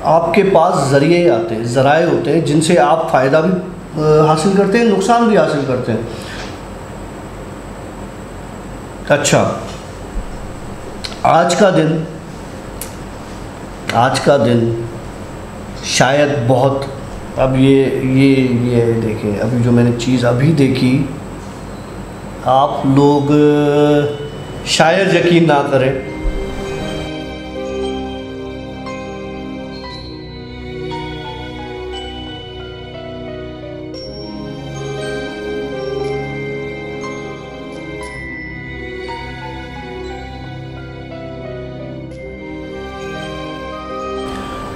आपके पास ज़रिए आते हैं, ज़राए होते हैं जिनसे आप फ़ायदा भी हासिल करते हैं, नुकसान भी हासिल करते हैं। अच्छा, आज का दिन शायद बहुत, अब ये देखें, अभी जो मैंने चीज़ अभी देखी, आप लोग शायद यकीन ना करें।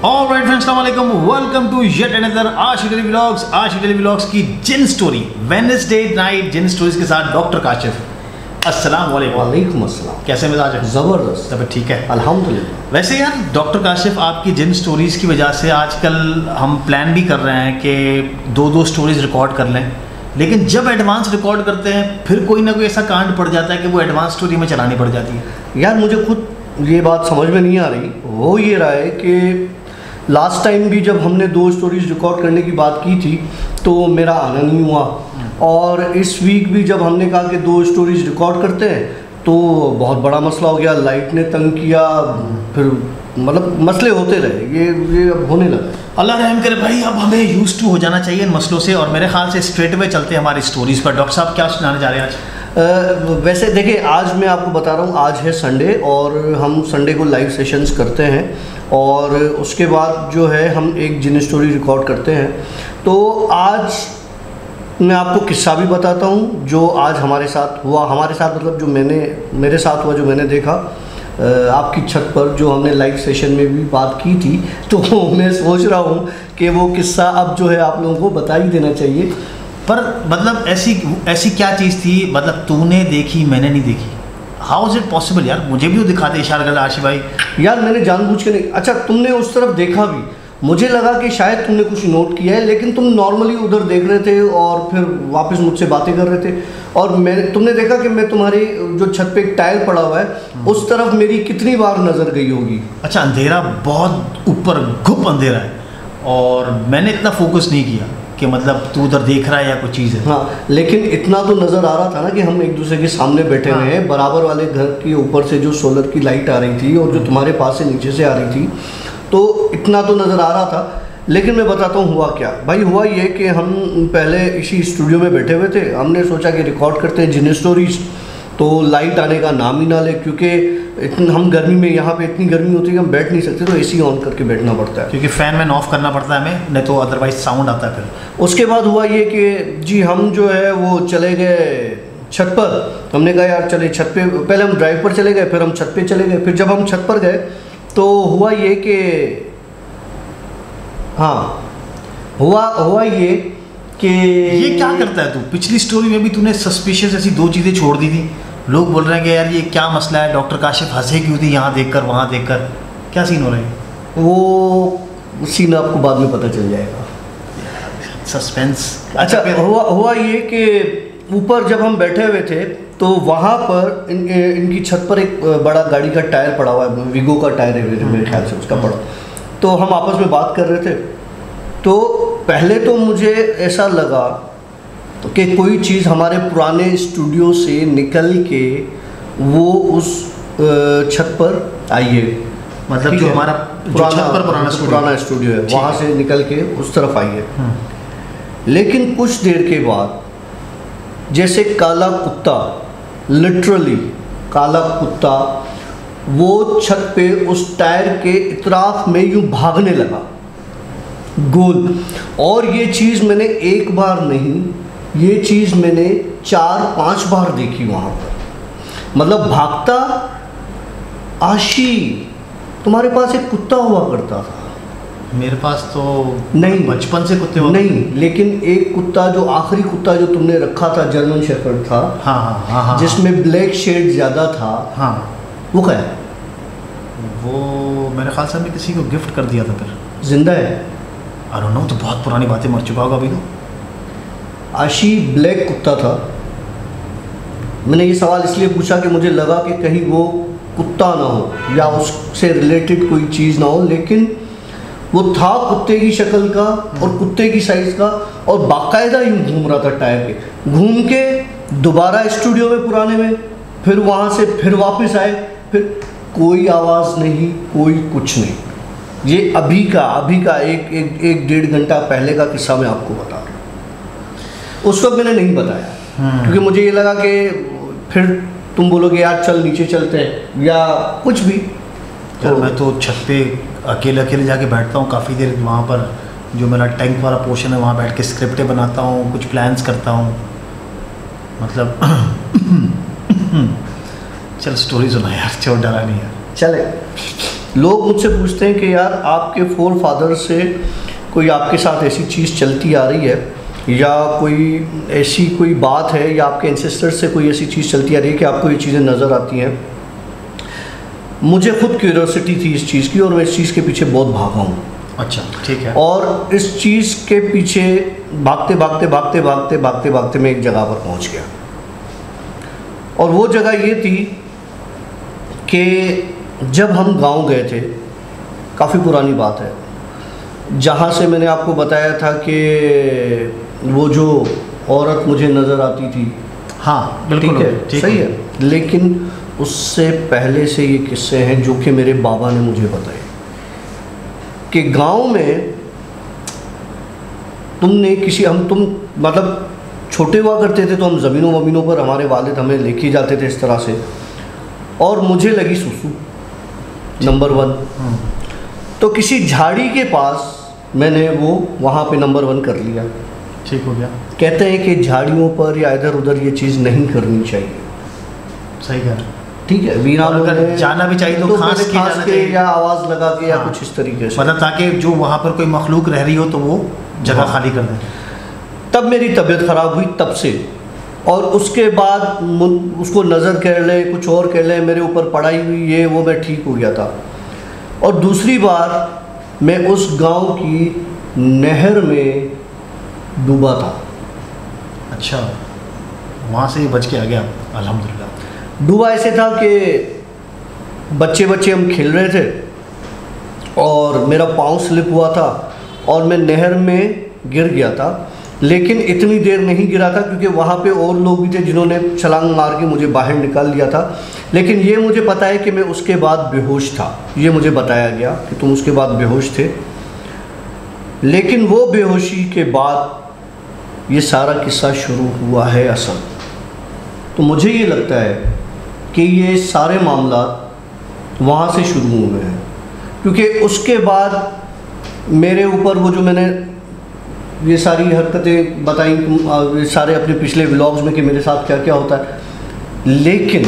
ऑलराइट फ्रेंड्स, अस्सलाम वालेकुम, welcome to yet another Ashiq daily vlogs. Ashiq daily vlogs की जिन स्टोरी, वेडनेसडे नाइट जिन स्टोरीज के साथ डॉक्टर काशिफ। अस्सलाम वालेकुम। वालेकुम अस्सलाम। कैसे मिजाज है? ज़बरदस्त। तब ठीक है अल्हम्दुलिल्लाह। वैसे यार डॉक्टर काशिफ, आपकी जिन स्टोरीज़ की वजह से आजकल हम प्लान भी कर रहे हैं कि दो स्टोरीज़ रिकॉर्ड कर लें, लेकिन जब एडवांस रिकॉर्ड करते हैं फिर कोई ना कोई ऐसा कांड पड़ जाता है कि वो एडवांस स्टोरी में चलानी पड़ जाती है। यार मुझे खुद ये बात समझ में नहीं आ रही, हो ये रहा है कि लास्ट टाइम भी जब हमने 2 स्टोरीज़ रिकॉर्ड करने की बात की थी तो मेरा आना नहीं हुआ, और इस वीक भी जब हमने कहा कि 2 स्टोरीज़ रिकॉर्ड करते हैं तो बहुत बड़ा मसला हो गया, लाइट ने तंग किया, फिर मतलब मसले होते रहे, ये अब होने लगा। अल्लाह रहम करे भाई, अब हमें यूज़ टू हो जाना चाहिए इन मसलों से, और मेरे ख्याल से स्ट्रेट वे चलते हैं हमारी स्टोरीज़ पर। डॉक्टर साहब क्या सुनाने जा रहे हैं आज? वैसे देखिए, आज मैं आपको बता रहा हूँ, आज है संडे और हम संडे को लाइव सेशंस करते हैं, और उसके बाद जो है हम एक जिन स्टोरी रिकॉर्ड करते हैं। तो आज मैं आपको किस्सा भी बताता हूँ जो आज हमारे साथ हुआ, हमारे साथ मतलब जो मेरे साथ हुआ, जो मैंने देखा आपकी छत पर, जो हमने लाइव सेशन में भी बात की थी। तो मैं सोच रहा हूँ कि वो किस्सा अब जो है आप लोगों को बता ही देना चाहिए। पर मतलब ऐसी क्या चीज़ थी, मतलब तूने देखी मैंने नहीं देखी? हाउ इज़ इट पॉसिबल यार? मुझे भी वो दिखा दे इशारा कर आशिफ भाई। यार मैंने जानबूझ के नहीं। अच्छा, तुमने उस तरफ देखा भी, मुझे लगा कि शायद तुमने कुछ नोट किया है, लेकिन तुम नॉर्मली उधर देख रहे थे और फिर वापस मुझसे बातें कर रहे थे, और तुमने देखा कि मैं तुम्हारी जो छत पे एक टायर पड़ा हुआ है उस तरफ मेरी कितनी बार नज़र गई होगी। अच्छा, अंधेरा बहुत ऊपर घुप अंधेरा है, और मैंने इतना फोकस नहीं किया कि मतलब तू उधर देख रहा है या कोई चीज़ है। हाँ, लेकिन इतना तो नज़र आ रहा था ना कि हम एक दूसरे के सामने बैठे हुए हैं। बराबर वाले घर के ऊपर से जो सोलर की लाइट आ रही थी और जो तुम्हारे पास से नीचे से आ रही थी, तो इतना तो नज़र आ रहा था। लेकिन मैं बताता हूँ हुआ क्या। भाई हुआ ये कि हम पहले इसी स्टूडियो में बैठे हुए थे, हमने सोचा कि रिकॉर्ड करते हैं जिन स्टोरीज़, तो लाइट आने का नाम ही ना ले, क्योंकि हम गर्मी में, यहाँ पे इतनी गर्मी होती है कि हम बैठ नहीं सकते, तो एसी ऑन करके बैठना पड़ता है, क्योंकि फ़ैन मैन ऑफ करना पड़ता है हमें, नहीं तो अदरवाइज साउंड आता है। फिर उसके बाद हुआ ये कि जी हम जो है वो चले गए छत पर। हमने कहा यार चले छत पे, पहले हम ड्राइव पर चले गए, फिर हम छत पे चले गए। फिर जब हम छत पर गए तो हुआ ये कि हाँ, हुआ ये कि ये क्या करता है तू? पिछली स्टोरी में भी तूने सस्पिशियस ऐसी 2 चीज़ें छोड़ दी थी। लोग बोल रहे हैं कि यार ये क्या मसला है, डॉक्टर काशिफ हंसे क्यों थी यहाँ देखकर वहाँ देखकर, क्या सीन हो रहा है? वो सीन आपको बाद में पता चल जाएगा, सस्पेंस। अच्छा, हुआ ये कि ऊपर जब हम बैठे हुए थे तो वहाँ पर इनकी छत पर एक बड़ा गाड़ी का टायर पड़ा हुआ है, वीगो का टायर है मेरे ख्याल से उसका पड़ा। तो हम आपस में बात कर रहे थे, तो पहले तो मुझे ऐसा लगा कि कोई चीज़ हमारे पुराने स्टूडियो से निकल के वो उस छत पर आई है, मतलब जो हमारा पुराना स्टूडियो है वहाँ से निकल के उस तरफ आई है। लेकिन कुछ देर के बाद जैसे काला कुत्ता, लिटरली काला कुत्ता, वो छत पे उस टायर के इतराफ में यूं भागने लगा गोल। और ये चीज़ मैंने एक बार नहीं, ये चीज़ मैंने 4-5 बार देखी वहाँ पर। मतलब भागता, आशी तुम्हारे पास एक कुत्ता हुआ करता था। मेरे पास तो नहीं, बचपन से कुत्ते होते नहीं, लेकिन एक कुत्ता, जो आखिरी कुत्ता जो तुमने रखा था, जर्मन शेफर्ड था। हाँ, जिसमें ब्लैक शेड ज़्यादा था। हाँ, वो क्या है? वो मेरे ख्याल से हमने किसी को गिफ्ट कर दिया था। फिर जिंदा है? आई डोंट नो, तो बहुत पुरानी बातें, मर चुका होगा अभी तो। आशी ब्लैक कुत्ता था। मैंने ये सवाल इसलिए पूछा कि मुझे लगा कि कहीं वो कुत्ता ना हो या उससे रिलेटेड कोई चीज़ ना हो, लेकिन वो था कुत्ते की शक्ल का और कुत्ते की साइज़ का, और बाकायदा यूँ घूम रहा था टायर पे, घूम के दोबारा स्टूडियो में पुराने में, फिर वहाँ से फिर वापस आए, फिर कोई आवाज़ नहीं, कोई कुछ नहीं। ये अभी का एक डेढ़ घंटा पहले का किस्सा मैं आपको बता रहा हूँ। उस वक्त मैंने नहीं बताया क्योंकि मुझे ये लगा कि फिर तुम बोलोगे यार चल नीचे चलते हैं या कुछ भी। तो मैं तो छत पे अकेले जाके बैठता हूँ काफ़ी देर, वहाँ पर जो मेरा टैंक वाला पोर्शन है वहाँ बैठ के स्क्रिप्टें बनाता हूँ, कुछ प्लान्स करता हूँ, मतलब चल स्टोरी सुना यार, छोड़ डरा नहीं यार। चले, लोग मुझसे पूछते हैं कि यार आपके फोर फादर से कोई आपके साथ ऐसी चीज़ चलती आ रही है या कोई ऐसी कोई बात है या आपके एंसेस्टर्स से कोई ऐसी चीज़ चलती आ रही है कि आपको ये चीज़ें नज़र आती हैं। मुझे खुद क्यूरियोसिटी थी इस चीज़ की और मैं इस चीज़ के पीछे बहुत भागा हूँ। अच्छा ठीक है। और इस चीज़ के पीछे भागते मैं एक जगह पर पहुँच गया, और वो जगह ये थी कि जब हम गांव गए थे, काफ़ी पुरानी बात है, जहाँ से मैंने आपको बताया था कि वो जो औरत मुझे नज़र आती थी। हाँ बिल्कुल ठीक है, सही है। लेकिन उससे पहले से ये किस्से हैं जो कि मेरे बाबा ने मुझे बताए कि गांव में तुमने किसी तुम मतलब छोटे हुआ करते थे तो हम ज़मीनों वमीनों पर हमारे वालिद हमें लेके जाते थे इस तरह से, और मुझे लगी सुसु नंबर 1, तो किसी झाड़ी के पास मैंने वो वहाँ पे नंबर 1 कर लिया। ठीक हो गया। कहते हैं कि झाड़ियों पर या इधर उधर ये चीज़ नहीं करनी चाहिए। सही कह, ठीक है, वीरानों में जाना भी चाहिए तो खांस के या आवाज़ लगा के या कुछ इस तरीके से, मतलब ताकि जो वहाँ पर कोई मखलूक रह रही हो तो वो जगह खाली कर दें। तब मेरी तबीयत ख़राब हुई तब से, और उसके बाद उसको नज़र कह ले कुछ और कह ले, मेरे ऊपर पढ़ाई हुई ये वो, मैं ठीक हो गया था। और दूसरी बार मैं उस गांव की नहर में डूबा था। अच्छा, वहाँ से बच के आ गया अल्हम्दुलिल्लाह। डूबा ऐसे था कि बच्चे हम खेल रहे थे और मेरा पाँव स्लिप हुआ था और मैं नहर में गिर गया था, लेकिन इतनी देर नहीं गिरा था क्योंकि वहाँ पे और लोग भी थे जिन्होंने छलांग मार के मुझे बाहर निकाल लिया था। लेकिन ये मुझे पता है कि मैं उसके बाद बेहोश था, ये मुझे बताया गया कि तुम उसके बाद बेहोश थे। लेकिन वो बेहोशी के बाद ये सारा किस्सा शुरू हुआ है असल। तो मुझे ये लगता है कि ये सारे मामला वहाँ से शुरू हुए हैं, क्योंकि उसके बाद मेरे ऊपर वो जो मैंने ये सारी हरकतें बताई ये सारे अपने पिछले व्लॉग्स में कि मेरे साथ क्या क्या होता है, लेकिन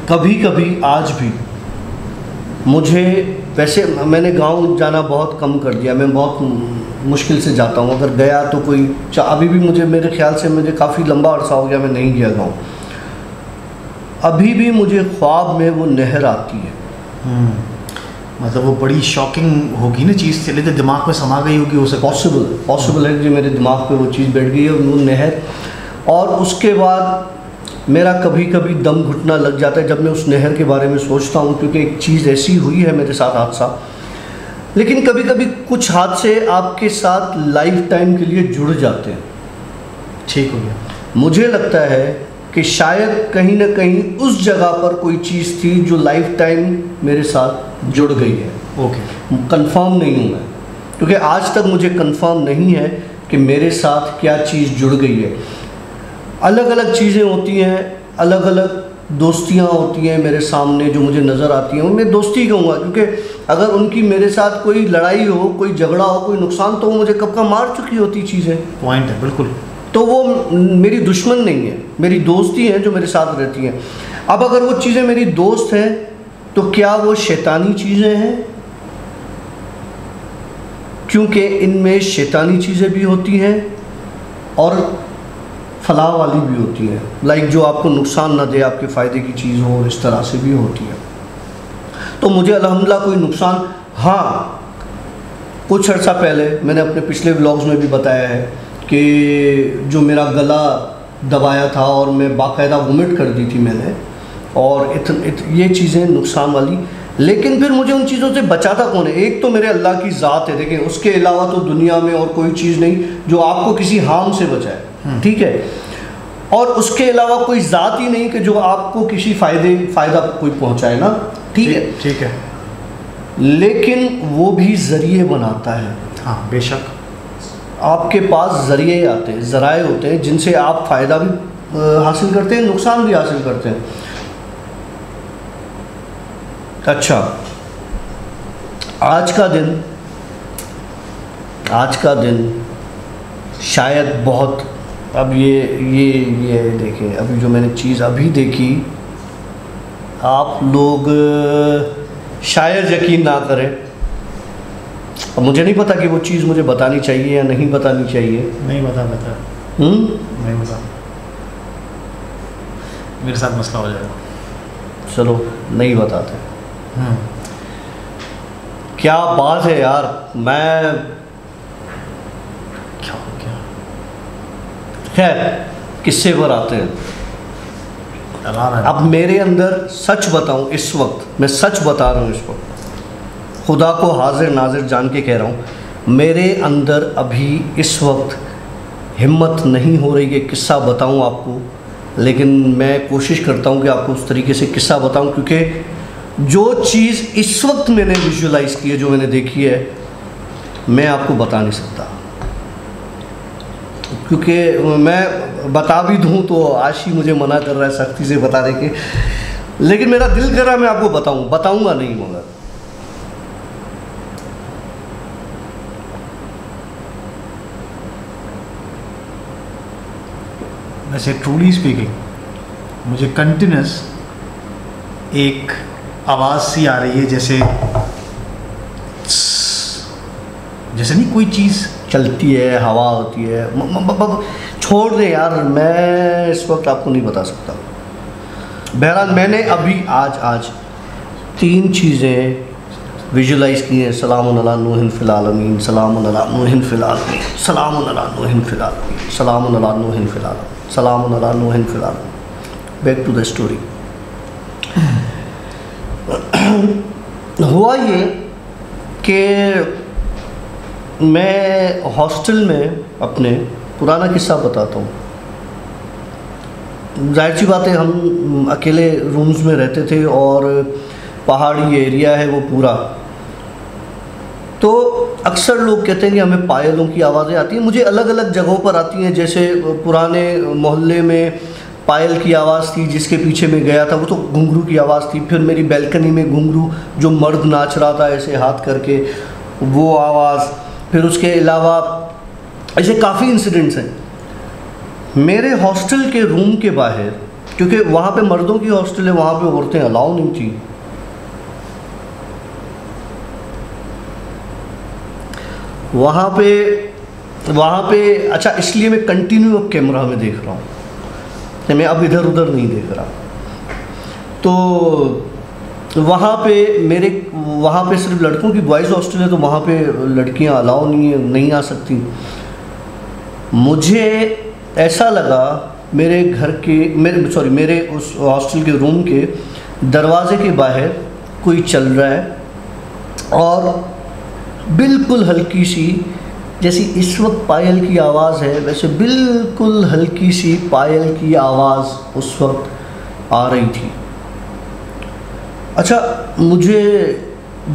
कभी कभी आज भी मुझे, वैसे मैंने गांव जाना बहुत कम कर दिया, मैं बहुत मुश्किल से जाता हूं, अगर गया तो कोई अभी भी मुझे मेरे ख्याल से मुझे काफ़ी लंबा अरसा हो गया मैं नहीं गया गांव। अभी भी मुझे ख्वाब में वो नहर आती है। मतलब वो बड़ी शॉकिंग होगी ना चीज़, चले तो दिमाग में समा गई होगी, उसे पॉसिबल है कि मेरे दिमाग पे वो चीज़ बैठ गई है वो नहर। और उसके बाद मेरा कभी कभी दम घुटना लग जाता है जब मैं उस नहर के बारे में सोचता हूँ, क्योंकि एक चीज़ ऐसी हुई है मेरे साथ हादसा। लेकिन कभी कभी कुछ हादसे आपके साथ लाइफ टाइम के लिए जुड़ जाते हैं। ठीक हो गया। मुझे लगता है कि शायद कहीं ना कहीं उस जगह पर कोई चीज़ थी जो लाइफ टाइम मेरे साथ जुड़ गई है। ओके, कंफर्म नहीं हूँ मैं, क्योंकि आज तक मुझे कंफर्म नहीं है कि मेरे साथ क्या चीज़ जुड़ गई है। अलग अलग चीज़ें होती हैं, अलग अलग दोस्तियाँ होती हैं मेरे सामने जो मुझे नज़र आती हैं, मैं दोस्ती कहूँगा, क्योंकि अगर उनकी मेरे साथ कोई लड़ाई हो, कोई झगड़ा हो, कोई नुकसान, तो वो मुझे कब का मार चुकी होती चीज़ें। पॉइंट है बिल्कुल। तो वो मेरी दुश्मन नहीं है, मेरी दोस्ती हैं जो मेरे साथ रहती हैं। अब अगर वो चीज़ें मेरी दोस्त हैं तो क्या वो शैतानी चीज़ें हैं? क्योंकि इनमें शैतानी चीज़ें भी होती हैं और फलाह वाली भी होती हैं, लाइक जो आपको नुकसान ना दे, आपके फ़ायदे की चीज़ हो, और इस तरह से भी होती है। तो मुझे अल्हम्दुलिल्लाह कोई नुकसान, हाँ कुछ अर्सा पहले मैंने अपने पिछले व्लॉग्स में भी बताया है कि जो मेरा गला दबाया था और मैं बाकायदा वोमिट कर दी थी मैंने, और ये चीज़ें नुकसान वाली लेकिन फिर मुझे उन चीज़ों से बचाता कौन है? एक तो मेरे अल्लाह की ज़ात है, देखिए उसके अलावा तो दुनिया में और कोई चीज़ नहीं जो आपको किसी हार्म से बचाए, ठीक है, और उसके अलावा कोई ज़ात ही नहीं कि जो आपको किसी फ़ायदा कोई पहुंचाए ना, ठीक है, ठीक है, लेकिन वो भी ज़रिए बनाता है। हाँ बेशक, आपके पास ज़रिए आते हैं, ज़राए होते हैं जिनसे आप फ़ायदा भी हासिल करते हैं, नुकसान भी हासिल करते हैं। अच्छा, आज का दिन शायद बहुत, अब ये देखें, अभी जो मैंने चीज़ अभी देखी, आप लोग शायद यकीन ना करें। अब मुझे नहीं पता कि वो चीज़ मुझे बतानी चाहिए या नहीं बतानी चाहिए। नहीं बता नहीं बता, मेरे साथ मसला हो जाएगा। चलो नहीं बताते। क्या बात है यार, मैं क्या हो गया? खैर किस्से पर आते हैं। अब मेरे अंदर सच बताऊं, इस वक्त मैं सच बता रहा हूं, इस वक्त खुदा को हाजिर नाजिर जान के कह रहा हूं, मेरे अंदर अभी इस वक्त हिम्मत नहीं हो रही कि किस्सा बताऊं आपको, लेकिन मैं कोशिश करता हूं कि आपको उस तरीके से किस्सा बताऊं, क्योंकि जो चीज़ इस वक्त मैंने विजुअलाइज की है, जो मैंने देखी है, मैं आपको बता नहीं सकता, क्योंकि मैं बता भी दूं तो आशी मुझे मना कर रहा है सख्ती से बताने के, लेकिन मेरा दिल कर रहा है मैं आपको बताऊंगा नहीं, मगर वैसे ट्रूली स्पीकिंग मुझे कंटिन्यूस एक आवाज़ सी आ रही है, जैसे नहीं कोई चीज़ चलती है, हवा होती है। छोड़ दे यार, मैं इस वक्त आपको नहीं बता सकता। बहरहाल मैंने अभी आज 3 चीज़ें विजुलाइज़ की हैं। सलामुन अला नूहिन फिल आलमीन, सलामुन अला नूहिन फिल आलमीन, सलामुन अला नूहिन फिल आलमीन, सलामुन अला नूहिन फिल आलमीन, सलामुन अला नूहिन फिल आलमीन। Back to the story. हुआ ये कि मैं हॉस्टल में, अपने पुराना किस्सा बताता हूँ, जाहिर सी बात है हम अकेले रूम्स में रहते थे और पहाड़ी एरिया है वो पूरा, तो अक्सर लोग कहते हैं कि हमें पायलों की आवाज़ें आती हैं। मुझे अलग अलग जगहों पर आती हैं, जैसे पुराने मोहल्ले में पायल की आवाज़ थी, जिसके पीछे मैं गया था वो तो घुंघरू की आवाज़ थी। फिर मेरी बैल्कनी में घुंघरू, जो मर्द नाच रहा था ऐसे हाथ करके, वो आवाज़। फिर उसके अलावा ऐसे काफ़ी इंसिडेंट्स हैं। मेरे हॉस्टल के रूम के बाहर, क्योंकि वहाँ पे मर्दों की हॉस्टल है, वहाँ पे औरतें अलाउ नहीं थी, वहाँ पे अच्छा, इसलिए मैं कंटिन्यू अब कैमरा में देख रहा हूँ, मैं अब इधर उधर नहीं देख रहा। तो वहाँ पे सिर्फ लड़कों की बॉयज़ हॉस्टल है, तो वहाँ पे लड़कियाँ अलाउ नहीं आ सकती। मुझे ऐसा लगा मेरे उस हॉस्टल के रूम के दरवाजे के बाहर कोई चल रहा है और बिल्कुल हल्की सी, जैसी इस वक्त पायल की आवाज़ है, वैसे बिल्कुल हल्की सी पायल की आवाज़ उस वक्त आ रही थी। अच्छा, मुझे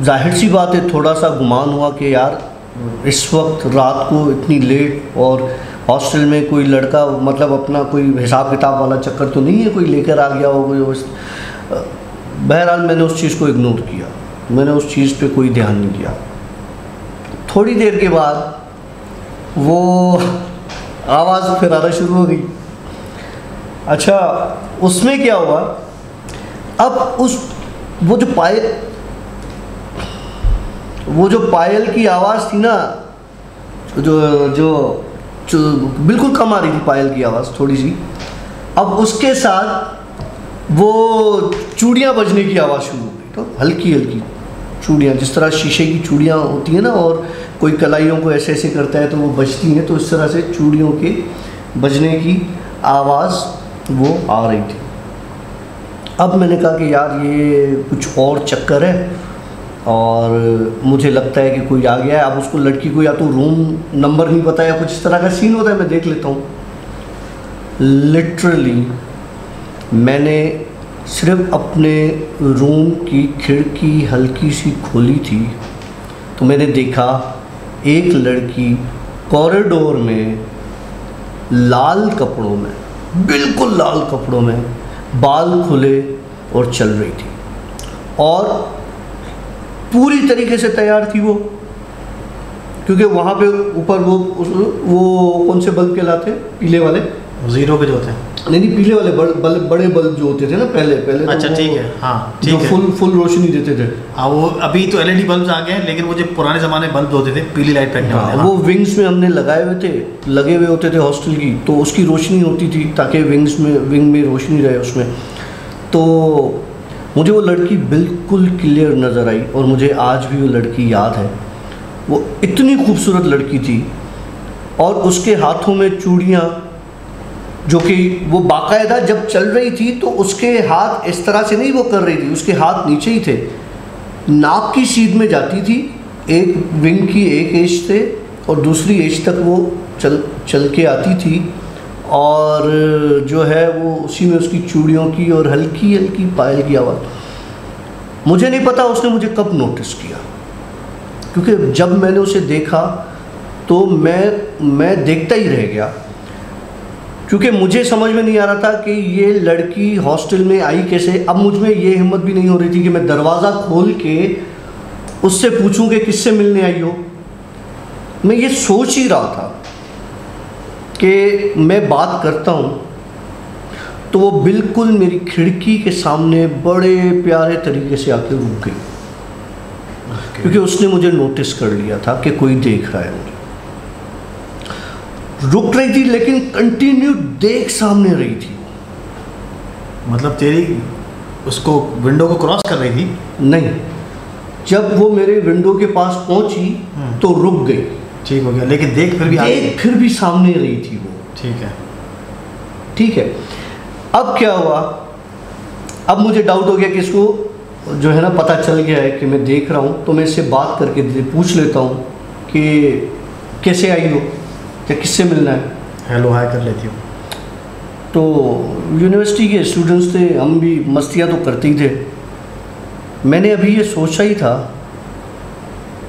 जाहिर सी बात है थोड़ा सा गुमान हुआ कि यार इस वक्त रात को इतनी लेट, और हॉस्टल में कोई लड़का, मतलब अपना कोई हिसाब किताब वाला चक्कर तो नहीं है, कोई लेकर आ गया हो कोई। बहरहाल मैंने उस चीज़ को इग्नोर किया, मैंने उस चीज़ पे कोई ध्यान नहीं दिया। थोड़ी देर के बाद वो आवाज़ फिर आना शुरू हो गई। अच्छा, उसमें क्या हुआ, अब वो जो पायल की आवाज़ थी ना, जो बिल्कुल कम आ रही थी पायल की आवाज़ थोड़ी सी, अब उसके साथ वो चूड़ियाँ बजने की आवाज़ शुरू हो गई। तो हल्की हल्की चूड़ियाँ, जिस तरह शीशे की चूड़ियाँ होती हैं ना, और कोई कलाइयों को ऐसे ऐसे करता है तो वो बजती हैं, तो इस तरह से चूड़ियों के बजने की आवाज़ वो आ रही थी। अब मैंने कहा कि यार ये कुछ और चक्कर है और मुझे लगता है कि कोई आ गया है। अब उसको लड़की को या तो रूम नंबर नहीं पता या कुछ इस तरह का सीन होता है, मैं देख लेता हूँ। लिटरली मैंने सिर्फ अपने रूम की खिड़की हल्की सी खोली थी तो मैंने देखा एक लड़की कॉरिडोर में लाल कपड़ों में, बिल्कुल लाल कपड़ों में, बाल खुले और चल रही थी और पूरी तरीके से तैयार थी वो, क्योंकि वहाँ पे ऊपर वो कौन से बल्ब कहलाते हैं, पीले वाले, जीरो के जो होते हैं, नहीं पीले वाले बड़े बल्ब जो होते थे ना पहले। अच्छा ठीक है, हाँ ठीक है, फुल रोशनी देते थे। हाँ वो अभी तो LED बल्ब आ गए हैं, लेकिन वो जो पुराने ज़माने बल्ब होते थे पीली लाइट फेंकने वाले, वो विंग्स में हमने लगे हुए होते थे हॉस्टल की, तो उसकी रोशनी होती थी ताकि विंग में रोशनी रहे उसमें। तो मुझे वो लड़की बिल्कुल क्लियर नज़र आई और मुझे आज भी वो लड़की याद है। वो इतनी खूबसूरत लड़की थी और उसके हाथों में चूड़ियाँ, जो कि वो बाकायदा जब चल रही थी तो उसके हाथ इस तरह से नहीं वो कर रही थी, उसके हाथ नीचे ही थे, नाक की सीध में जाती थी। एक विंग की एक एज से और दूसरी एज तक वो चल के आती थी और जो है वो उसी में उसकी चूड़ियों की और हल्की हल्की पायल की आवाज़। मुझे नहीं पता उसने मुझे कब नोटिस किया, क्योंकि जब मैंने उसे देखा तो मैं देखता ही रह गया, क्योंकि मुझे समझ में नहीं आ रहा था कि ये लड़की हॉस्टल में आई कैसे। अब मुझ में ये हिम्मत भी नहीं हो रही थी कि मैं दरवाज़ा खोल के उससे पूछूं कि किससे मिलने आई हो। मैं ये सोच ही रहा था कि मैं बात करता हूँ तो वो बिल्कुल मेरी खिड़की के सामने बड़े प्यारे तरीके से आके रुक गई, क्योंकि उसने मुझे नोटिस कर लिया था कि कोई देख रहा है मुझे। रुक रही थी लेकिन कंटिन्यू देख सामने रही थी। मतलब तेरी उसको विंडो को क्रॉस कर रही थी? नहीं, जब वो मेरे विंडो के पास पहुंची तो रुक गई। ठीक हो गया, लेकिन देख फिर भी सामने रही थी वो। ठीक है। अब क्या हुआ, अब मुझे डाउट हो गया कि इसको जो है ना पता चल गया है कि मैं देख रहा हूँ, तो मैं इससे बात करके पूछ लेता हूँ कि कैसे आई हो या किससे मिलना है। हेलो हाय कर लेती हूँ। तो यूनिवर्सिटी के स्टूडेंट्स थे, हम भी मस्तियाँ तो करते ही थे। मैंने अभी ये सोचा ही था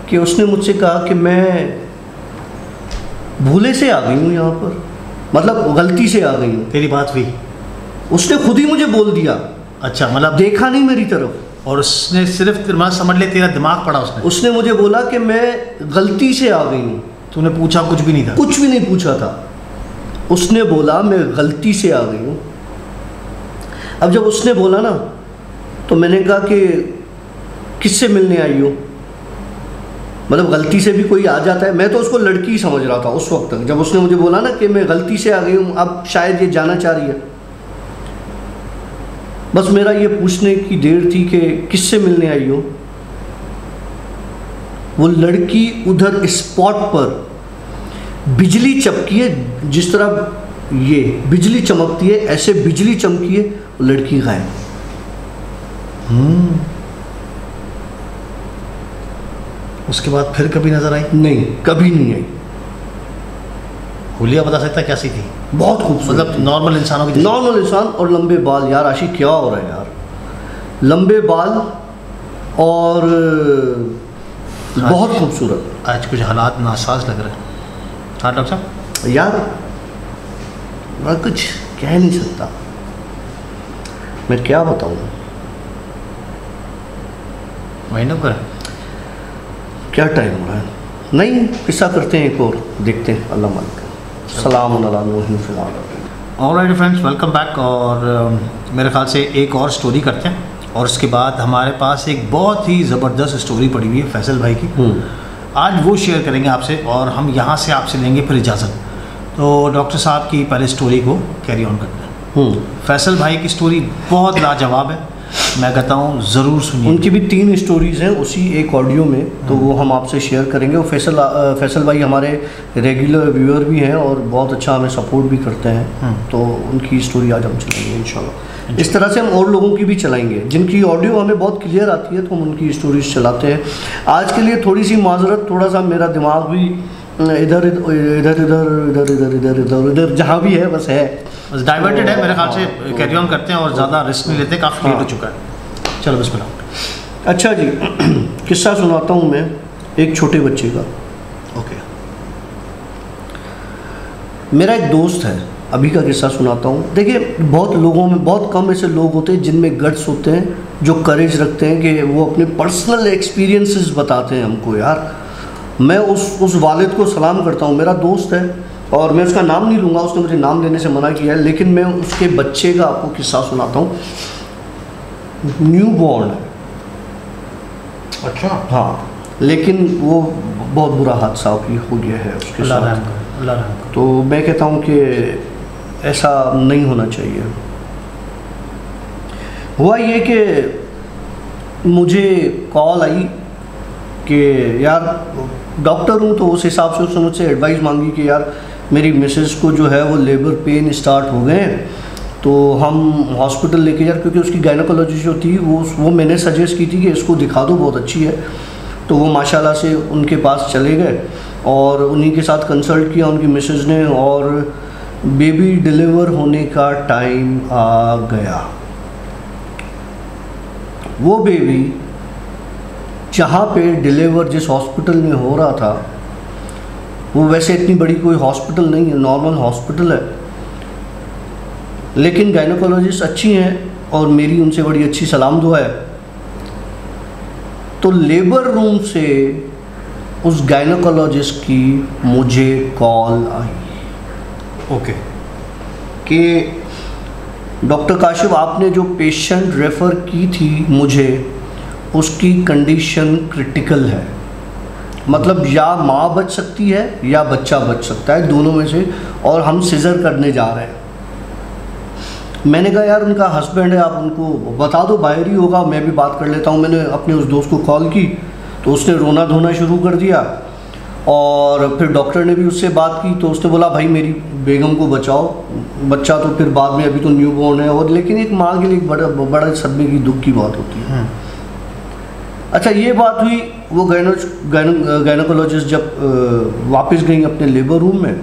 कि उसने मुझसे कहा कि मैं भूले से आ गई हूँ यहाँ पर, मतलब गलती से आ गई हूँ। तेरी बात हुई? उसने खुद ही मुझे बोल दिया। अच्छा, मतलब देखा नहीं मेरी तरफ, और उसने सिर्फ समझ ले तेरा दिमाग पड़ा उसने मुझे बोला कि मैं गलती से आ गई हूँ। तूने पूछा? कुछ भी नहीं था? कुछ भी नहीं पूछा था। उसने बोला मैं गलती से आ गई हूँ। अब जब उसने बोला ना तो मैंने कहा कि किससे मिलने आई हो, मतलब गलती से भी कोई आ जाता है। मैं तो उसको लड़की ही समझ रहा था उस वक्त तक। जब उसने मुझे बोला ना कि मैं गलती से आ गई हूँ, अब शायद ये जाना चाह रही है। बस मेरा ये पूछने की देर थी कि किससे मिलने आई हो। वो लड़की उधर स्पॉट पर बिजली चमकी है, जिस तरह ये बिजली चमकती है ऐसे बिजली चमकी है, वो लड़की गायब। उसके बाद फिर कभी नजर आई? नहीं, कभी नहीं आई। हुलिया बता सकता कैसी थी? बहुत खूबसूरत, मतलब नॉर्मल इंसानों की? नॉर्मल इंसान और लंबे बाल। यार आशिक क्या हो रहा है यार, लंबे बाल और बहुत खूबसूरत। आज कुछ हालात नासाज लग रहे हैं। हाँ डॉक्टर साहब? यार मैं कुछ कह नहीं सकता, मैं क्या बताऊँ। महीनों का क्या टाइम हो रहा है? नहीं, किस्सा करते हैं एक और, देखते हैं। अल्लाह मालिक। सलाम अलैकुम फिलहाल। Alright friends, welcome back. और मेरे ख्याल से एक और स्टोरी करते हैं और उसके बाद हमारे पास एक बहुत ही ज़बरदस्त स्टोरी पड़ी हुई है फैसल भाई की। आज वो शेयर करेंगे आपसे और हम यहाँ से आपसे लेंगे फिर इजाज़त। तो डॉक्टर साहब की पहले स्टोरी को कैरी ऑन करते हैं। फैसल भाई की स्टोरी बहुत लाजवाब है मैं कहता हूँ ज़रूर सुनिए। उनकी भी 3 स्टोरीज़ हैं उसी एक ऑडियो में, तो वो हम आपसे शेयर करेंगे। वो फैसल भाई हमारे रेगुलर व्यूअर भी हैं और बहुत अच्छा हमें सपोर्ट भी करते हैं, तो उनकी स्टोरी आज हम चलाएंगे इंशाल्लाह। इस तरह से हम और लोगों की भी चलाएंगे जिनकी ऑडियो हमें बहुत क्लियर आती है, तो हम उनकी स्टोरीज चलाते हैं। आज के लिए थोड़ी सी माजरत, थोड़ा सा मेरा दिमाग भी इधर इधर इधर इधर इधर इधर इधर इधर जहाँ भी है बस डाइवर्टेड है मेरे ख्याल से। कैरी ऑन करते हैं और ज़्यादा रिस्क नहीं लेते, काफ़ी लेट हो चुका है। चलो बिस्मिल्लाह। अच्छा जी, किस्सा सुनाता हूँ मैं एक छोटे बच्चे का। ओके। मेरा एक दोस्त है, अभी का किस्सा सुनाता हूँ। देखिए, बहुत लोगों में, बहुत कम ऐसे लोग होते हैं जिनमें गट्स होते हैं, जो करेज रखते हैं कि वो अपने पर्सनल एक्सपीरियंसेस बताते हैं हमको। यार मैं उस वालिद को सलाम करता हूँ, मेरा दोस्त है और मैं उसका नाम नहीं लूँगा, उसने मुझे नाम लेने से मना किया है, लेकिन मैं उसके बच्चे का आपको किस्सा सुनाता हूँ। न्यू बॉर्न है। अच्छा। हाँ, लेकिन वो बहुत बुरा हादसा हो गया है उसके साथ। तो मैं कहता हूँ कि ऐसा नहीं होना चाहिए। हुआ ये कि मुझे कॉल आई कि यार डॉक्टर हूँ, तो उस हिसाब से उसने मुझसे एडवाइस मांगी कि यार मेरी मिसेस को जो है वो लेबर पेन स्टार्ट हो गए हैं, तो हम हॉस्पिटल लेके जा, क्योंकि उसकी गायनोकोलॉजी जो थी वो मैंने सजेस्ट की थी कि इसको दिखा दो, बहुत अच्छी है। तो वो माशाल्लाह से उनके पास चले गए और उन्हीं के साथ कंसल्ट किया उनकी मिसेस ने, और बेबी डिलीवर होने का टाइम आ गया। वो बेबी जहाँ पे डिलीवर जिस हॉस्पिटल में हो रहा था, वो वैसे इतनी बड़ी कोई हॉस्पिटल नहीं है, नॉर्मल हॉस्पिटल है, लेकिन गायनोकोलॉजिस्ट अच्छी हैं और मेरी उनसे बड़ी अच्छी सलाम दुआ है। तो लेबर रूम से उस गायनोकोलॉजिस्ट की मुझे कॉल आई। ओके। कि डॉक्टर काशिफ, आपने जो पेशेंट रेफ़र की थी मुझे, उसकी कंडीशन क्रिटिकल है, मतलब या माँ बच सकती है या बच्चा बच सकता है, दोनों में से, और हम सिजर करने जा रहे हैं। मैंने कहा यार उनका हस्बैंड है, आप उनको बता दो, बाहर ही होगा, मैं भी बात कर लेता हूँ। मैंने अपने उस दोस्त को कॉल की तो उसने रोना धोना शुरू कर दिया, और फिर डॉक्टर ने भी उससे बात की तो उसने बोला भाई मेरी बेगम को बचाओ, बच्चा तो फिर बाद में, अभी तो न्यू बॉर्न है, और लेकिन एक माँ के लिए एक बड़ा सदमे की, दुख की बात होती है। अच्छा, ये बात हुई। वो गायनोकोलॉजिस्ट जब वापस गई अपने लेबर रूम में,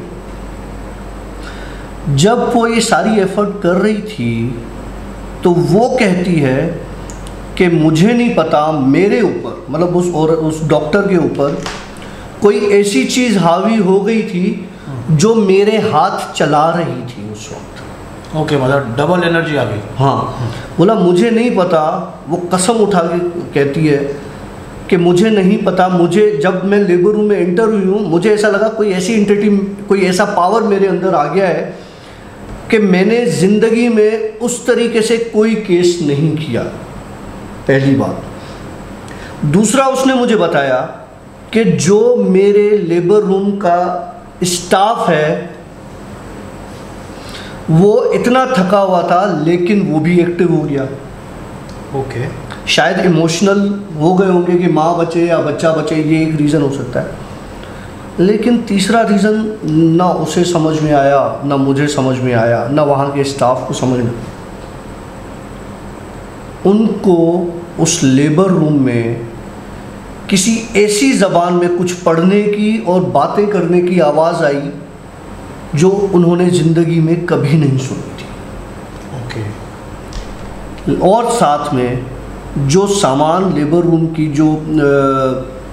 जब वो ये सारी एफर्ट कर रही थी, तो वो कहती है कि मुझे नहीं पता मेरे ऊपर, मतलब उस डॉक्टर के ऊपर कोई ऐसी चीज़ हावी हो गई थी जो मेरे हाथ चला रही थी उस वक्त। ओके, मतलब डबल एनर्जी आ गई। हाँ, बोला मुझे नहीं पता, वो कसम उठा के कहती है कि मुझे नहीं पता, मुझे जब मैं लेबर रूम में एंटर हुई हूँ, मुझे ऐसा लगा कोई ऐसी एंटिटी, कोई ऐसा पावर मेरे अंदर आ गया है कि मैंने ज़िंदगी में उस तरीके से कोई केस नहीं किया, पहली बात। दूसरा, उसने मुझे बताया कि जो मेरे लेबर रूम का स्टाफ है वो इतना थका हुआ था, लेकिन वो भी एक्टिव हो गया। ओके। शायद इमोशनल हो गए होंगे कि माँ बचे या बच्चा बचे, ये एक रीज़न हो सकता है। लेकिन तीसरा रीज़न ना उसे समझ में आया, ना मुझे समझ में आया, ना वहाँ के स्टाफ को समझ में। उनको उस लेबर रूम में किसी ऐसी ज़बान में कुछ पढ़ने की और बातें करने की आवाज़ आई जो उन्होंने ज़िंदगी में कभी नहीं सुनी थी। ओके। और साथ में जो सामान लेबर रूम की जो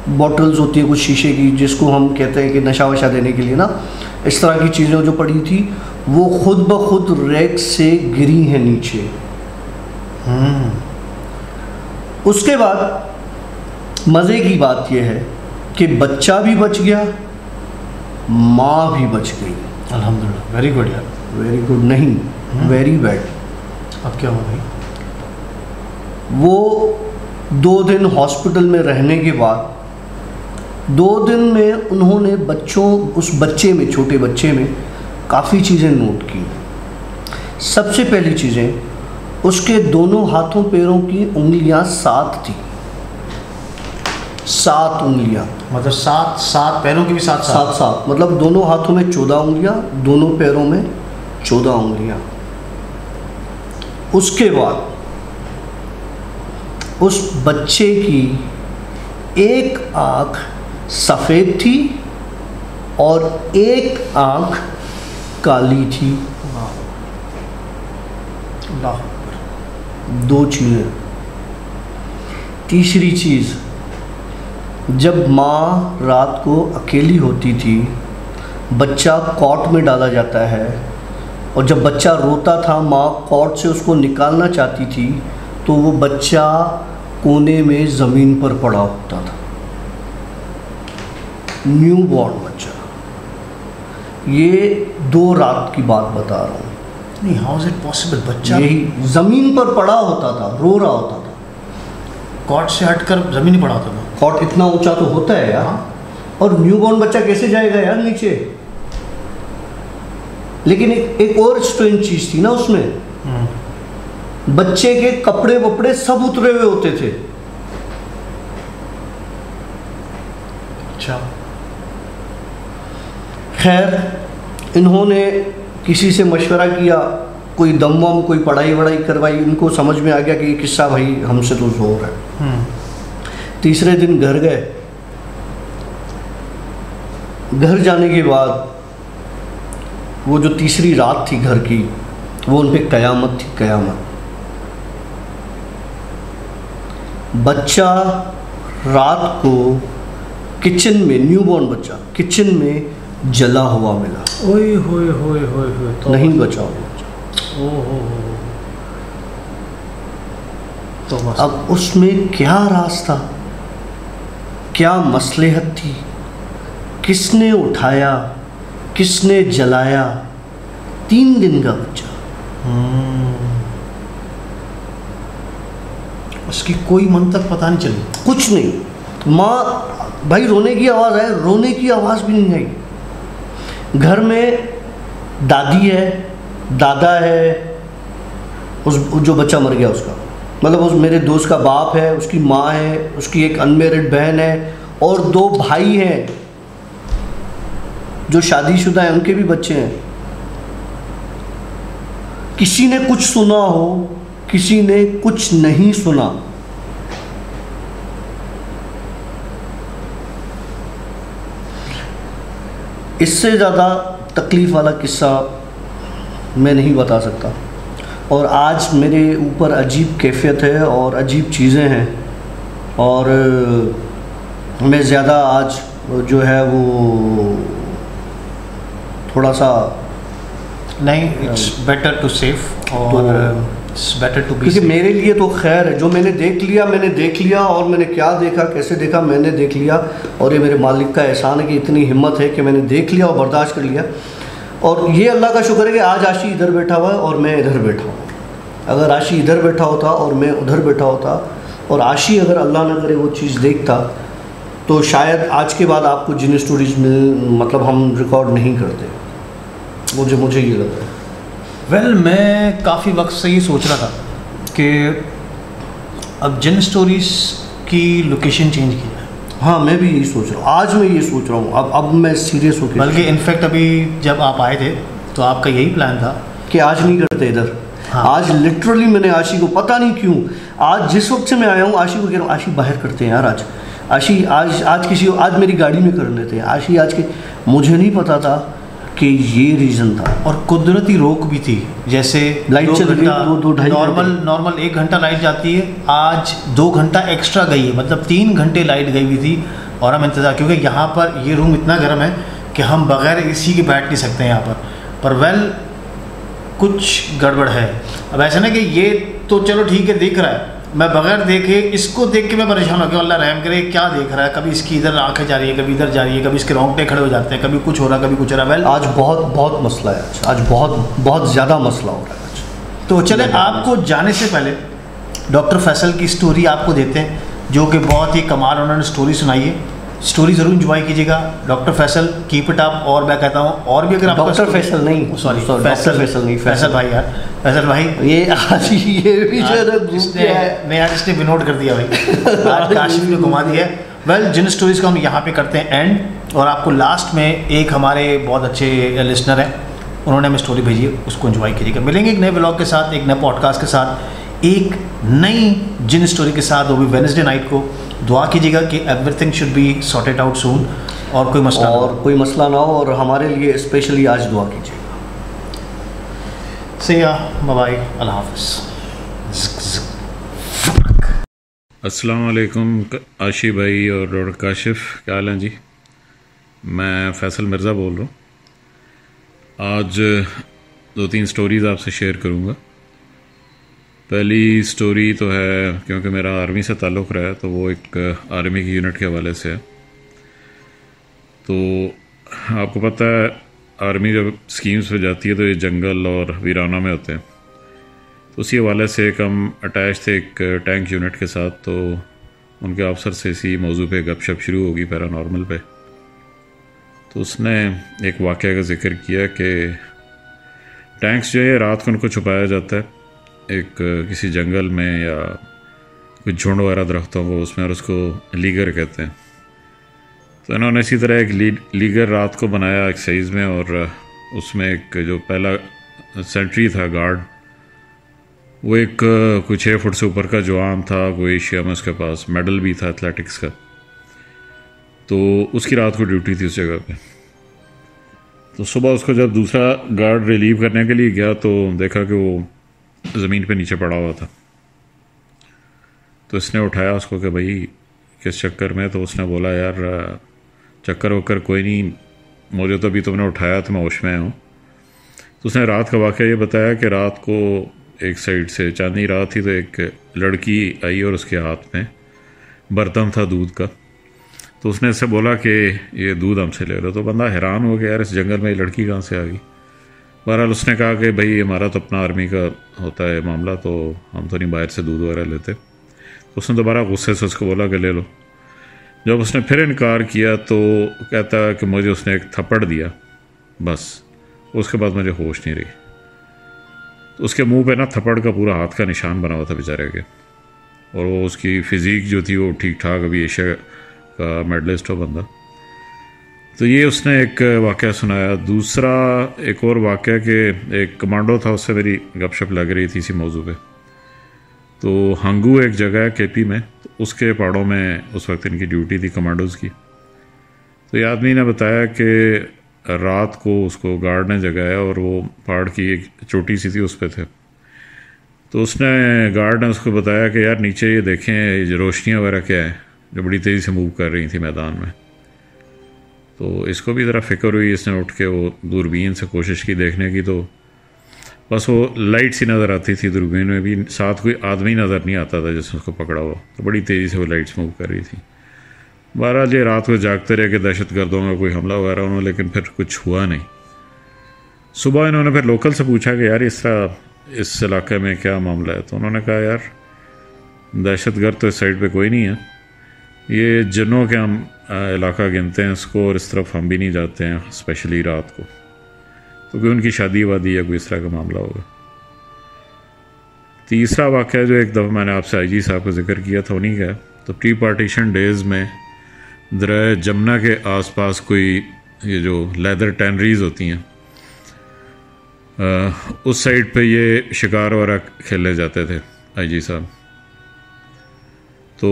बॉटल्स होती है कुछ शीशे की, जिसको हम कहते हैं कि नशा वशा देने के लिए ना, इस तरह की चीज़ें जो पड़ी थी वो खुद ब खुद रैक से गिरी हैं नीचे। उसके बाद मज़े की बात यह है कि बच्चा भी बच गया, माँ भी बच गई। अल्हम्दुलिल्लाह, वेरी गुड यार। वेरी गुड नहीं, वेरी बैड। अब क्या हो गई? वो 2 दिन हॉस्पिटल में रहने के बाद 2 दिन में उन्होंने उस बच्चे में, छोटे बच्चे में काफ़ी चीज़ें नोट की। सबसे पहली चीज़ें, उसके दोनों हाथों पैरों की उंगलियां 7 थी, 7 उंगलियां। मतलब सात पैरों की भी सात 7 मतलब दोनों हाथों में 14 उंगलियां, दोनों पैरों में 14 उंगलियां। उसके बाद उस बच्चे की एक आंख सफ़ेद थी और एक आंख काली थी। अल्लाह। 2 चीज़ें। तीसरी चीज़, जब माँ रात को अकेली होती थी, बच्चा कॉट में डाला जाता है और जब बच्चा रोता था माँ कॉट से उसको निकालना चाहती थी तो वो बच्चा कोने में ज़मीन पर पड़ा होता था, न्यू बॉर्न बच्चा। ये 2 रात की बात बता रहा हूँ। नहीं, हाउ इज इट पॉसिबल? बच्चा यही ज़मीन पर पड़ा होता था, रो रहा होता था। कॉट से हटकर जमीन ही पड़ा होता था। कॉट इतना ऊंचा तो होता है यार, और न्यूबॉर्न बच्चा कैसे जाएगा यार नीचे? लेकिन एक और स्ट्रेंज चीज थी ना उसमें, बच्चे के कपड़े वपड़े सब उतरे हुए होते थे। अच्छा। खैर, इन्होंने किसी से मशवरा किया, कोई दम वम कोई पढ़ाई वढ़ाई करवाई, इनको समझ में आ गया कि ये किस्सा भाई हमसे तो जोर है। तीसरे दिन घर गए। घर जाने के बाद वो जो तीसरी रात थी घर की, वो उन पे कयामत थी, कयामत। बच्चा रात को किचन में, न्यूबॉर्न बच्चा किचन में जला हुआ मिला। ओए होए होए होए होए, तो नहीं बचा वो। तो बस। अब उसमें क्या राज था, क्या मसलहत थी, किसने उठाया, किसने जलाया? 3 दिन का बच्चा। उसकी कोई मंतक पता नहीं चली? कुछ नहीं। माँ भाई रोने की आवाज़ है, रोने की आवाज़ भी नहीं आई। घर में दादी है, दादा है, उस जो बच्चा मर गया उसका, मतलब उस मेरे दोस्त का बाप है, उसकी माँ है, उसकी एक अनमेरिड बहन है और 2 भाई हैं जो शादीशुदा हैं, उनके भी बच्चे हैं। किसी ने कुछ सुना हो, किसी ने कुछ नहीं सुना। इससे ज़्यादा तकलीफ़ वाला किस्सा मैं नहीं बता सकता। और आज मेरे ऊपर अजीब कैफियत है और अजीब चीज़ें हैं, और मैं ज़्यादा आज जो है वो थोड़ा सा नहीं, इट्स बेटर टू सेव, और इट्स बेटर टू बी, क्योंकि मेरे लिए तो खैर है, जो मैंने देख लिया मैंने देख लिया, और मैंने क्या देखा कैसे देखा मैंने देख लिया, और ये मेरे मालिक का एहसान है कि इतनी हिम्मत है कि मैंने देख लिया और बर्दाश्त कर लिया। और ये अल्लाह का शुक्र है कि आज आशी इधर बैठा हुआ है और मैं इधर बैठा हूँ। अगर आशी इधर बैठा होता और मैं उधर बैठा होता, और आशी अगर अल्लाह न करे वो चीज़ देखता, तो शायद आज के बाद आपको जिन स्टोरीज मतलब हम रिकॉर्ड नहीं करते। मुझे ये लगता है। वेल, मैं काफ़ी वक्त से ये सोच रहा था कि अब जिन स्टोरीज़ की लोकेशन चेंज की जाए। हाँ, मैं भी यही सोच रहा हूँ, आज मैं ये सोच रहा हूँ। अब मैं सीरियस होकर, बल्कि इनफैक्ट अभी जब आप आए थे तो आपका यही प्लान था कि आज नहीं करते इधर। हाँ। आज लिटरली मैंने आशी को, पता नहीं क्यों, आज जिस वक्त से मैं आया हूँ आशी को कह रहा हूँ, आशी बाहर करते हैं यार आज, आशी आज मेरी गाड़ी में कर लेते हैं, आशी आज के। मुझे नहीं पता था कि ये रीज़न था। और कुदरती रोक भी थी, जैसे लाइट चल रही है, 2-2-2.5 नॉर्मल 1 घंटा लाइट जाती है, आज 2 घंटा एक्स्ट्रा गई है, मतलब 3 घंटे लाइट गई हुई थी। और हम इंतज़ार, क्योंकि यहाँ पर ये रूम इतना गर्म है कि हम बग़ैर एसी के बैठ नहीं सकते हैं यहाँ पर वेल कुछ गड़बड़ है। अब ऐसा ना कि ये तो चलो ठीक है दिख रहा है, मैं बगैर देखे इसको देख के मैं परेशान हो गया, अल्लाह रहम करे क्या देख रहा है, कभी इसकी इधर आंखें जा रही है, कभी इधर जा रही है, कभी इसके रोंगटे खड़े हो जाते हैं, कभी कुछ हो रहा है, कभी कुछ हो रहा है। वेल आज बहुत मसला है, आज बहुत ज़्यादा मसला हो रहा है आज। तो चले आपको जाने से पहले डॉक्टर फैसल की स्टोरी आपको देते हैं, जो कि बहुत ही कमाल उन्होंने स्टोरी सुनाई है। स्टोरी ज़रूर इंजॉय कीजिएगा। Doctor Faisal keep it up. और मैं कहता हूँ और भी अगर आपका डॉक्टर फैसल नहीं, सॉरी डॉक्टर फैसल नहीं, फैसल भाई यार, फैसल भाई ये आज ये भी जो है ना नहीं आज इसने विनोद कर दिया भाई, आज काशिफ ने घुमा दिया। वेल जिन स्टोरीज़ को हम यहाँ पे करते हैं एंड, और आपको लास्ट में एक हमारे बहुत अच्छे लिसनर हैं, उन्होंने हमें स्टोरी भेजी है, उसको एंजॉय कीजिएगा। मिलेंगे एक नए व्लॉग के साथ, एक नए पॉडकास्ट के साथ, एक नई जिन स्टोरी के साथ, वो भी वेडनेसडे नाइट को। दुआ कीजिएगा कि everything should be sorted out soon, और कोई मसला ना हो, और हमारे लिए स्पेशली आज दुआ कीजिएगा। से या बाय, अल्लाह हाफ़िज़। अस्सलाम वालेकुम आशी भाई और डॉक्टर काशिफ, क्या हाल हैं जी? मैं फैसल मिर्ज़ा बोल रहा हूँ। आज 2-3 स्टोरीज़ आपसे शेयर करूँगा। पहली स्टोरी तो है, क्योंकि मेरा आर्मी से ताल्लुक़ रहा है, तो वो एक आर्मी की यूनिट के हवाले से है। तो आपको पता है आर्मी जब स्कीम्स पे जाती है तो ये जंगल और वीराना में होते हैं। तो उसी हवाले से एक हम अटैच थे एक टैंक यूनिट के साथ, तो उनके अफसर से इसी मौजू पे गपशप शुरू होगी पैरानॉर्मल पे। तो उसने एक वाक़या का जिक्र किया कि टैंक्स जो है रात को उनको छुपाया जाता है एक किसी जंगल में या कुछ झुंड वगैरह दरख्तों को उसमें, और उसको लीगर कहते हैं। तो इन्होंने इसी तरह एक लीगर रात को बनाया एक साइज़ में, और उसमें एक जो पहला सेंट्री था गार्ड, वो एक कोई 6 फुट से ऊपर का जवान था, कोई एशिया में उसके पास मेडल भी था एथलेटिक्स का। तो उसकी रात को ड्यूटी थी उस जगह पे। तो सुबह उसको जब दूसरा गार्ड रिलीव करने के लिए गया तो देखा कि वो ज़मीन पे नीचे पड़ा हुआ था। तो इसने उठाया उसको कि भाई किस चक्कर में? तो उसने बोला यार चक्कर वक्कर कोई नहीं, मुझे तो अभी तुमने उठाया तो मैं होश में हूँ। तो उसने रात का वाक़या ये बताया कि रात को एक साइड से चांदनी रात थी, तो एक लड़की आई और उसके हाथ में बर्तन था दूध का। तो उसने इससे बोला कि ये दूध हमसे ले लो। तो बंदा हैरान हो गया, यार इस जंगल में ये लड़की कहाँ से आ गई। बहरहाल उसने कहा कि भाई हमारा तो अपना आर्मी का होता है मामला, तो हम तो नहीं बाहर से दूध वगैरह लेते। तो उसने दोबारा गुस्से से उसको बोला कि ले लो। जब उसने फिर इनकार किया तो कहता है कि मुझे उसने एक थप्पड़ दिया, बस उसके बाद मुझे होश नहीं रही। तो उसके मुंह पे ना थप्पड़ का पूरा हाथ का निशान बना हुआ था बेचारे के, और वो उसकी फ़िज़ीक जो थी वो ठीक ठाक, अभी एशिया का मेडलिस्ट हो बंदा। तो ये उसने एक वाक़या सुनाया। दूसरा एक और वाक़या कि एक कमांडो था, उससे मेरी गपशप लग रही थी इसी मौजू पे। तो हंगू एक जगह है केपी में, तो उसके पहाड़ों में उस वक्त इनकी ड्यूटी थी कमांडोज़ की। तो ये आदमी ने बताया कि रात को उसको गार्ड ने जगाया और वो पहाड़ की एक चोटी सी थी उस पर थे। तो उसने गार्ड ने उसको बताया कि यार नीचे ये देखें ये रोशनियाँ वगैरह क्या है जो बड़ी तेज़ी से मूव कर रही थी मैदान में। तो इसको भी ज़रा फिक्र हुई, इसने उठ के वो दूरबीन से कोशिश की देखने की, तो बस वो लाइट सी नज़र आती थी दूरबीन में भी, साथ कोई आदमी नज़र नहीं आता था जिसने उसको पकड़ा हुआ। तो बड़ी तेज़ी से वो लाइट्स मूव कर रही थी। बहरहाल ये रात को जागते रहे कि दहशत गर्दों में कोई हमला वगैरह उन्होंने, लेकिन फिर कुछ हुआ नहीं। सुबह इन्होंने फिर लोकल से पूछा कि यार इस तरह इस इलाके में क्या मामला है। तो उन्होंने कहा यार दहशत गर्द तो इस साइड पर कोई नहीं है, ये जिन्नों के हम इलाका गिनते हैं इसको, और इस तरफ हम भी नहीं जाते हैं स्पेशली रात को। तो कोई उनकी शादी वादी या कोई इस तरह का मामला होगा। तीसरा वाक़या जो एक दफ़ा मैंने आपसे आईजी साहब का जिक्र किया था उन्हीं का। तो प्री पार्टीशन डेज़ में दरिया जमुना के आसपास कोई ये जो लेदर टैनरीज होती हैं उस साइड पे ये शिकार वगैरह खेले जाते थे आईजी साहब। तो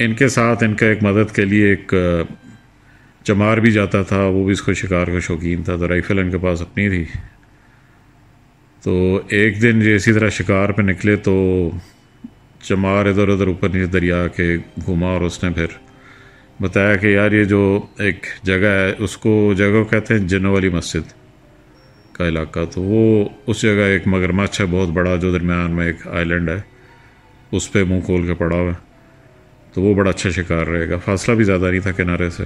इनके साथ इनका एक मदद के लिए एक चमार भी जाता था, वो भी इसको शिकार का शौकीन था, तो राइफ़ल इनके पास अपनी थी। तो एक दिन ये इसी तरह शिकार पे निकले तो चमार इधर उधर ऊपर नीचे दरिया के घूमा, और उसने फिर बताया कि यार ये जो एक जगह है उसको जगह कहते हैं जिन्नों वाली मस्जिद का इलाका। तो वो उस जगह एक मगरमच्छ है बहुत बड़ा जो दरमियान में एक आइलैंड है, उस पर मुँह खोल के पड़ा हुआ है। तो वो बड़ा अच्छा शिकार रहेगा, फासला भी ज़्यादा नहीं था किनारे से।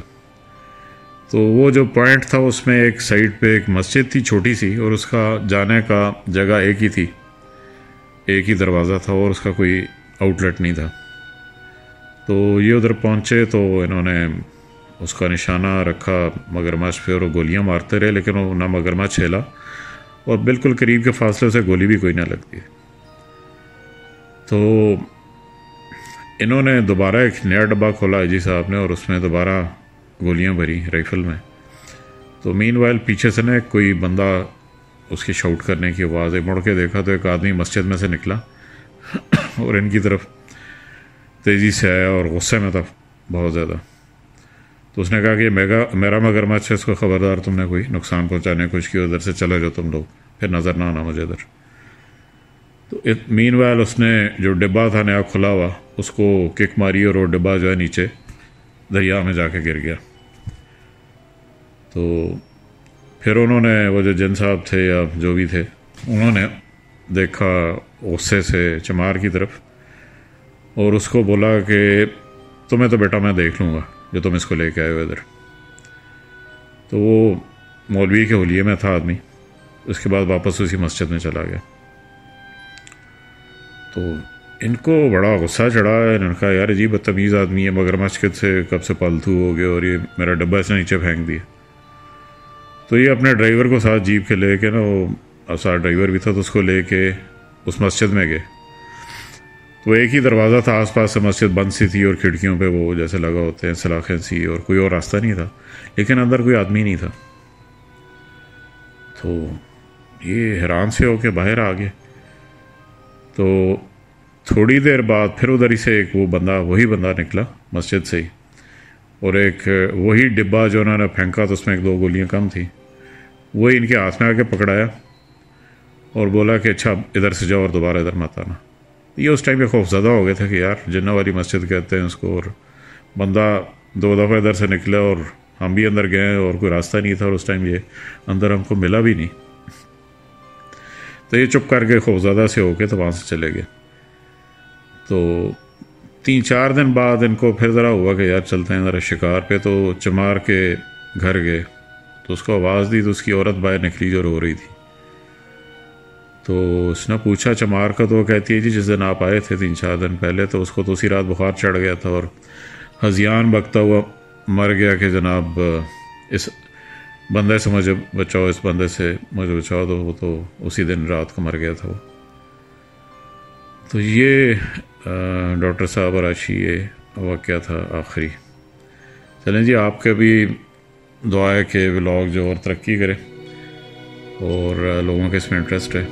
तो वो जो पॉइंट था उसमें एक साइड पे एक मस्जिद थी छोटी सी, और उसका जाने का जगह एक ही थी, एक ही दरवाज़ा था और उसका कोई आउटलेट नहीं था। तो ये उधर पहुँचे तो इन्होंने उसका निशाना रखा मगरमच्छ पे और वो गोलियाँ मारते रहे, लेकिन वो ना मगरमच्छ हिला और बिल्कुल करीब के फासले से गोली भी कोई ना लगती। तो इन्होंने दोबारा एक नया डब्बा खोला आईजी साहब ने और उसमें दोबारा गोलियां भरी राइफ़ल में। तो मीनवाइल पीछे से ना कोई बंदा उसकी शाउट करने की आवाज़ है, मुड़ के देखा तो एक आदमी मस्जिद में से निकला और इनकी तरफ तेज़ी से आया और गुस्से में था बहुत ज़्यादा। तो उसने कहा कि मेरा मगरमच्छ है, इसको ख़बरदार, तुमने कोई नुकसान पहुंचाने की कोशिश की, उधर से चले जाओ तुम लोग, फिर नज़र ना आना मुझे इधर। तो मीनवाइल उसने जो डिब्बा था नया खुला हुआ उसको किक मारी और वो डिब्बा जो है नीचे दरिया में जाके गिर गया। तो फिर उन्होंने वो जो जिन साहब थे या जो भी थे उन्होंने देखा गुस्से से चमार की तरफ और उसको बोला कि तुम्हें तो बेटा मैं देख लूँगा जो तुम इसको लेके आए हो इधर। तो वो मौलवी के हुलिये में था आदमी, उसके बाद वापस उसी मस्जिद में चला गया। तो इनको बड़ा गुस्सा चढ़ा। इन्होंने कहा यार अजीब बदतमीज़ आदमी है, मगरमच्छ से कब से पालतू हो गया और ये मेरा डब्बा इसने नीचे फेंक दिया। तो ये अपने ड्राइवर को साथ जीप के लेके ना, वो साथ ड्राइवर भी था, तो उसको लेके उस मस्जिद में गए। तो एक ही दरवाज़ा था, आसपास से मस्जिद बंद सी थी और खिड़कियों पे वो जैसे लगा होते हैं सलाखें सी, और कोई और रास्ता नहीं था, लेकिन अंदर कोई आदमी नहीं था। तो ये हैरान से होके बाहर आ गए। तो थोड़ी देर बाद फिर उधर ही से एक वही बंदा निकला मस्जिद से ही, और एक वही डिब्बा जो उन्होंने फेंका तो उसमें 1-2 गोलियां कम थी, वही इनके हाथ में आके पकड़ाया और बोला कि अच्छा इधर से जाओ और दोबारा इधर मत आना। ये उस टाइम पे खौफज़दा हो गए थे कि यार जिन्ना वाली मस्जिद कहते हैं उसको, और बंदा 2 दफ़ा इधर से निकला और हम भी अंदर गए और कोई रास्ता नहीं था और उस टाइम ये अंदर हमको मिला भी नहीं। तो ये चुप करके खौफज़दा से होके तो वहाँ से चले गए। तो 3-4 दिन बाद इनको फिर ज़रा हुआ कि यार चलते हैं ज़रा शिकार पे। तो चमार के घर गए तो उसको आवाज़ दी तो उसकी औरत बाहर निकली जो रो रही थी। तो उसने पूछा चमार का, तो वो कहती है जी जिस दिन आप आए थे 3-4 दिन पहले तो उसको तो उसी रात बुखार चढ़ गया था और हजियान बकता हुआ मर गया कि जनाब इस बंदे से मुझे बचाओ, इस बंदे से मुझे बचाओ। तो वो तो उसी दिन रात को मर गया था वो। तो ये डॉक्टर साहब और आशी ये वाक़या था आखिरी। चलें जी, आपके भी दुआ है कि व्लॉग जो और तरक्की करे और लोगों के इसमें इंटरेस्ट है।